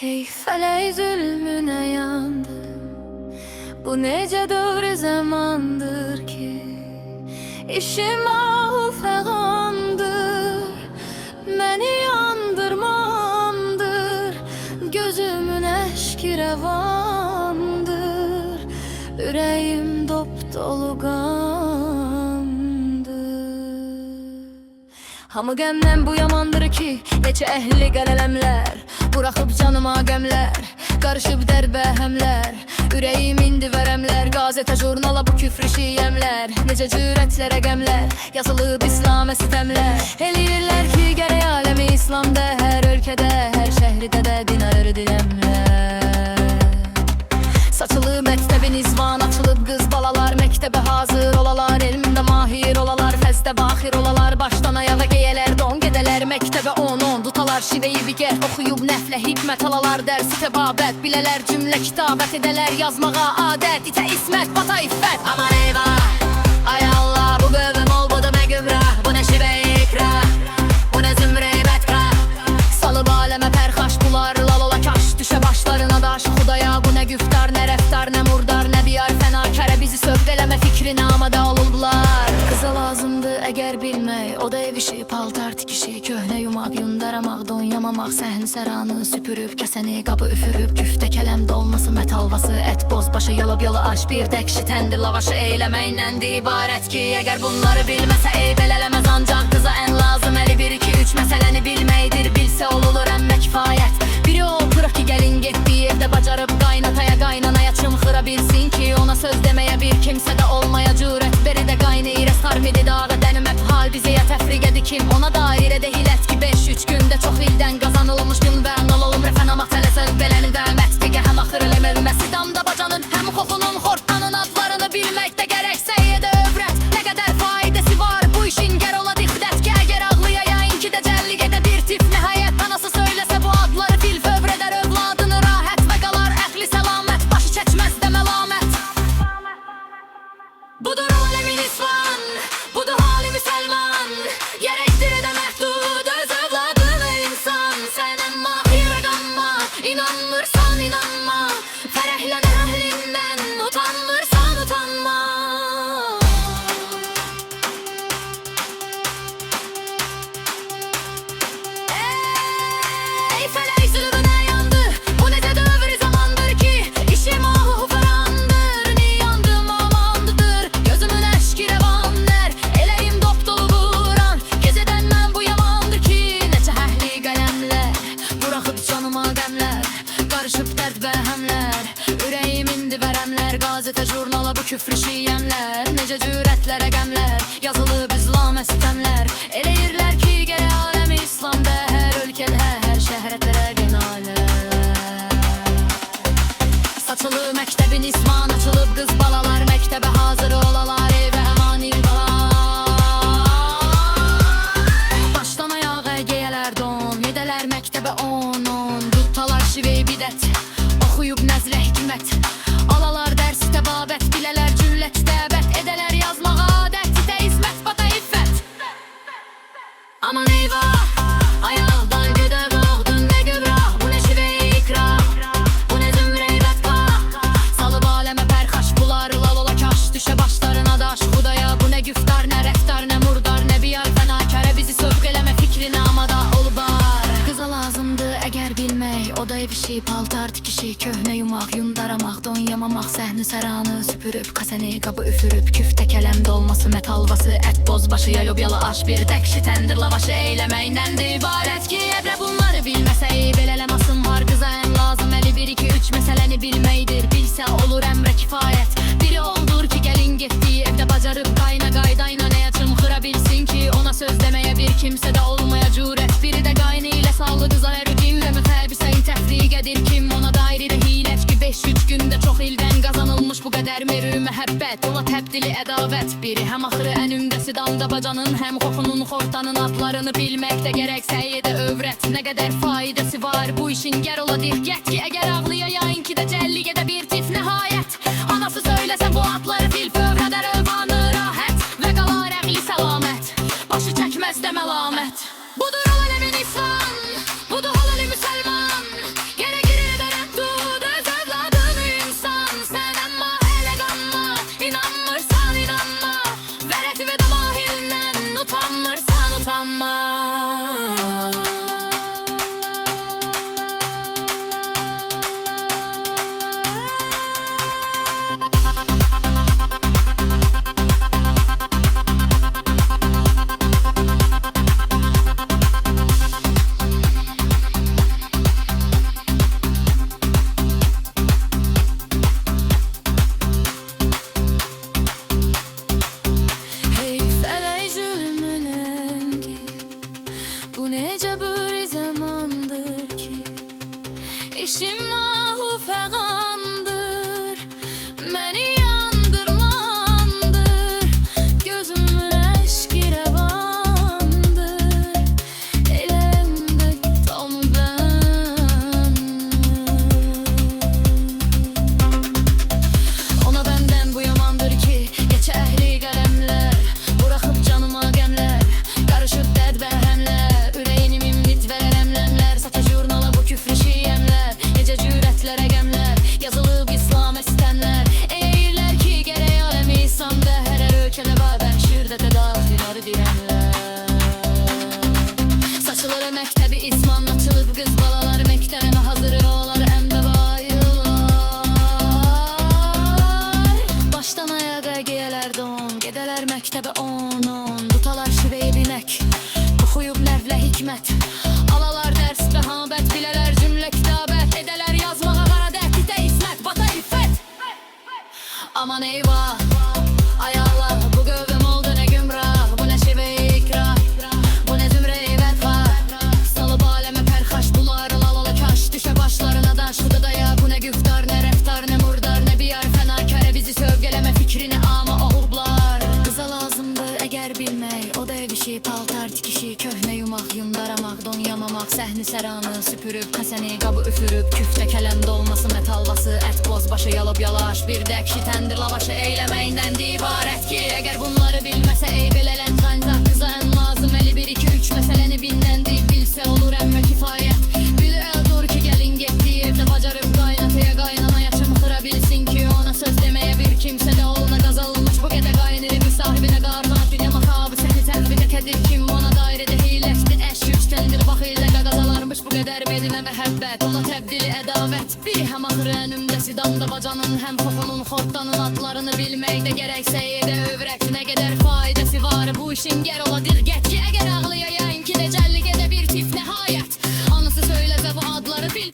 Hey felek zulmüne yandı. Bu nece doğru zamandır ki İşim ahu fegandır, beni yandırmandır. Gözümün eşki revandır, yüreğim dop dolu gandır. Hamı gemden bu yamandır ki neçe ehli gələlemlər bırakıp canıma gemler, karışıp derbe hemler. Yüreğim indi veremler, gazete jurnala bu küfrü şiyemler. Nece cüretlere gemler, yazılıp İslam'a sitemler. Eliyirler ki gerek alemi İslam'da, her ülkede, her şehride de din arır dilemler. Saçılı mektebin izvan açılıp kız balalar, mektebe hazır olalar, elminde mahir olalar, fezde bahir olalar, baştan ayağa geyeler, don gedeler, mektebe 10-10 tutalar, şiveyi bir ger okuyup nefle hikmet alalar, dersi tebabet bileler, cümle kitabet edeler, yazmağa adet, ite ismet, bata iffet. Aman eyvah, ay Allah, bu gövüm olmadı me gümrah, bu ne şive ikrah, bu ne zümre betkah. Salıp aleme perhaş bular, lalola kaş, düşe başlarına daş, Hudaya bu ne güftar, ne reftar, ne murdar, ne biyar fenakere, bizi sövdeleme fikrine amada olurlar. Kıza lazımdı eğer bilmek, o da ev işi, paltar tikişi, köhne yumak, yundaramak, don yamamak, sehni seranı süpürüp, keseni kabı üfürüp, küfte kelem dolması, metalvası, et bozbaşı, yalıp yalı aş, bir dekşi tendir lavaşı, eylemeyle de ibaret ki eğer bunları bilmese eybelelemez, ancak kıza en lazım eli 1, 2, 3 meseleni bilmeydir, bilse olulur emme kifayet. Biri o bırak ki gelin gittiği evde bacarıp kaynataya kaynanaya çımkıra bilsin ki ona söz demeye bir kimse de olmaya cüret, beri de kaynayire sarmidi dağı denim hep hal bize ya tefrige kim ona dairede hilet ki 5-3 günde çok ilden kazanılmış gün ben olalım refen ama telesöz beleni demet dige hem ahır emilmesi damda bacanın hem kokunun horttanın adlarını bilmek de gerekse ye de övret ne kadar faydası var bu işin ger ola dikdet ki eğer ağlıya yayın ki de celligede bir tif nihayet anası söylese bu adları fil fövreder övladını rahat ve galar ehli selamet başı çekmez de melamet. Budur alemin İslam, budur hali Müselman, gerektir de mehdud öz evladını insan. Sen emma hire gamma, inanmırsan inanma, ferehlenir ehlinden, utanmırsan utanma. Ey felek zulmüne yandı, bu nece dövri zamandır ki işim ahu ferandır, niyandım amandıdır, gözümün eşki revanler, eleğim dop dolu vuran, geceden ben bu yamandır ki neçe ehli qalemlər bırakıp canıma gemler, karışıp dert ve hemler. Yüreğim indi veremler, gazete jurnala bu küfrü şiyemler. Nece cüretlere gemler, yazılıp İslam'a sitemler. Eleyirler ki gerek alemi İslam'da, her ülkede, her şehretlere genale. Saçılı mektebin isman açılıp kız balalar, mektebe hazır olalar, ey ve emanil balar. Baştan ayağa geyeler don, yedeler mektebe 10-10 tutalar şiveyi bidet, okuyup nezle hikmet alalar, dersi tebabet bileler, cümle kitebet edeler, yazmağa adet, ite ismet, bata iffet. Aman eyvah, ayağdan güde boğdun ne gübrah, bu ne şive ikrah, bu ne zümre betkah. Salıp aleme perhaş bular, lalola kaş, düşe başlarına daş, Hudaya bu ne güftar, ne reftar, ne murdar, ne biyar fenakere, bizi sövgeleme fikrine amada olbar. Kıza lazımdı eğer bilmek, o da ev işi, paltar tikişi, köhne yumak, yundaramak, don yamamak, sehni seranı süpürüp, kaseni kabı üfürüp, küfte kelem dolması, metalvası, et bozbaşı, yalıp yalı aş, bir dekşi tendir lavaşı, eylemeyle de ibaret ki ebre bunları bilmese eybelelemezsin var. Kıza en lazım eli 1, 2, 3 meseleni bilmeydir, bilse olur emre kifayet. Biri oldur ki gelin gittiği evde bacarıp kaynayana neye çımkıra bilsin ki ona söz demeye bir kimse de olmaya cüret, biri de gaynı ile sağlı kıza her ülke üremi felbiseyin tefrigedir kim ona dair de hilet ki 5-3 günde çok ilden kazanılmış bu kadar merü mehabbet ola tebdili edavet. Biri hem ahırı en ümdesi damda bacanın, hem kokunun hortanın adlarını bilmek de gerekse ye de övret ne kadar faydası var bu işin ger ola dikkat ki eğer ağlıya yayın ki de celligede bir tif nihayet. Anası söylese bu adları fil fövreder övvanı rahat ve galar ehli selamet başı çekmez de melamet. Budur alemin İslam, budur halali Müselman, gerekir İşim nahu fəğandır, məni yandırmandır. Gözümün eşki revandır, elimde tam ben. Ona benden bu yamandır ki, geçe ehli qəlemlər, buraxıb canıma qəmlər, qarışıb dərd və həmlər. Ürəyini mimlit və rəmləmlər, satı jurnala bu küfrü şiyəmlər. Necə cürətlərə qəmlər, yazılıb İslam istəmlər. Eğirlər ki, gərək aləmi İslamda hər ölkədə var, bənşirdə tədafiləri dirəmlər. Saçılır məktəbi İsman, açılıb qız balalar məktəbə hazır olar əmbəbayılar. Başdan ayağa geyələr don, gedələr məktəbə 10-10, tutalar şiveyi binək, oxuyub nəvlə hikmət, alalar dərs bəhabət, bilələr cümlə kitabət, edələr yazmağa qaradət, itə ismət, bata iffət. Aman eyvah, ay Allah, bu qövüm oldu nə gümrah, bu nə şiveyi ikrah, bu nə zümreyi vərfah. Salıb aləmə pərxaş, bular lalalı kaş, düşə başlarına daş, xudadaya bu nə güftar, nə rəftar, nə murdar, nə biyar fənakərə, bizi sövgələmə fikrini ama oğublar. Qıza lazımdır əgər bilmək, o da ev işi, paltar tikişi, köhnə yumaq, yundaramaq, don yamamaq, səhni səranı süpürüb, kəsəni qabı üfürüb, küftə kələm dolması, metalvası, ət boz başı yalıb yalaş, bir də kişi təndir lavaşı eyləməyindən ibarət ki, əgər bunları bilməsə eyb elələn zancaq, qıza ən lazım əli 1-2-3 məsələni bindən deyib bilsə olur əmmə kifayət. Bir dur ki gəlin getdiyi evdə bacarıb qaynatıya qaynanaya çımxıra bilsin ki, ona söz deməyə bir kimsə də oluna qazalmış bu qədə qaynırı sahibinə qarmanat, dünya mahabı səni tərbit edir kim ona dairədə hiyləkdir, əşk üçdəndir, bax ilə qaqazalarmış bu qədər belimə məhəbbət, ona təbdili ədavət. Biri həm axırı ənümdə sidamda bacanın, həm foxunun xortdanın adlarını bilməkdə gərəksə edə övrət, nə qədər faydası var bu işin, gər ola dirqət ki, əgər ağlayayayın ki, necəllik edə bir tip nəhayət, anısı söyləsə bu adları bil.